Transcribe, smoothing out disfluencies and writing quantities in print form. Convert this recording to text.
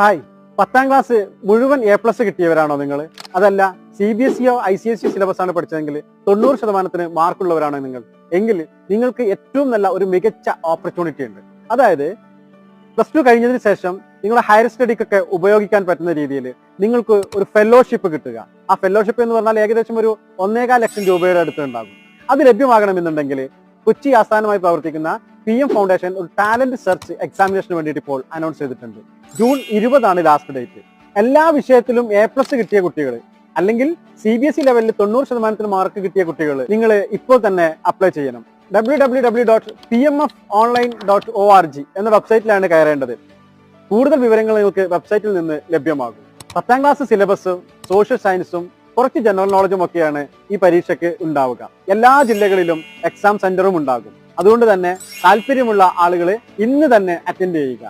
Hi, 10ാം class മുഴുവൻ A+ കിട്ടിയവരാണോ നിങ്ങൾ? അതല്ല CBSEയോ ICSE സിലബസ് ആണ് പഠിച്ചതെങ്കിൽ 90% മാർക്കുള്ളവരാണോ നിങ്ങൾ? എങ്കിൽ നിങ്ങൾക്ക് ഏറ്റവും നല്ല ഒരു മികച്ച ഓപ്പർച്യൂണിറ്റി ഉണ്ട്. അതായത് +2 കഴിഞ്ഞതിന് ശേഷം നിങ്ങളെ ഹയർ സ്റ്റഡിക്കൊക്കെ ഉപയോഗിക്കാൻ പറ്റുന്ന രീതിയിൽ നിങ്ങൾക്ക് ഒരു ഫെലോഷിപ്പ് കിട്ടുക. ആ ഫെലോഷിപ്പ് എന്ന് പറഞ്ഞാൽ ഏകദേശം ഒരു 1.25 ലക്ഷം രൂപയുടെ അടുത്ത് ഉണ്ടാകും. അത് ലഭ്യമാകണമെന്നുണ്ടെങ്കിൽ കൊച്ചി ആസ്ഥാനമായി പ്രവർത്തിക്കുന്ന PM ഫൗണ്ടേഷൻ ഒരു ടാലന്റ് സെർച്ച് എക്സാമിനേഷന് വേണ്ടിയിട്ട് ഇപ്പോൾ അനൗൺസ് ചെയ്തിട്ടുണ്ട്. June 20 last date. എല്ലാ വിഷയത്തിലും A+ കിട്ടിയ കുട്ടികൾ അല്ലെങ്കിൽ CBSE ലെവലിൽ 90% മാർക്ക് കിട്ടിയ കുട്ടികൾ നിങ്ങൾ ഇപ്പോൾ തന്നെ അപ്ലൈ ചെയ്യണം. www.pmfonline.org എന്ന വെബ്സൈറ്റിലാണ് കയറേണ്ടത്. കൂടുതൽ വിവരങ്ങൾ നിങ്ങൾക്ക് വെബ്സൈറ്റിൽ നിന്ന് ലഭ്യമാകും. 10ാം ക്ലാസ് സിലബസും സോഷ്യൽ സയൻസും കുറച്ച് ജനറൽ നോളജും ഒക്കെയാണ് ഈ പരീക്ഷയ്ക്ക് ഉണ്ടാവുക. എല്ലാ ജില്ലകളിലും എക്സാം സെന്ററും ഉണ്ടാകും. അതുകൊണ്ട് തന്നെ താല്പര്യമുള്ള ആളുകൾ ഇന്ന് തന്നെ അറ്റൻഡ് ചെയ്യുക.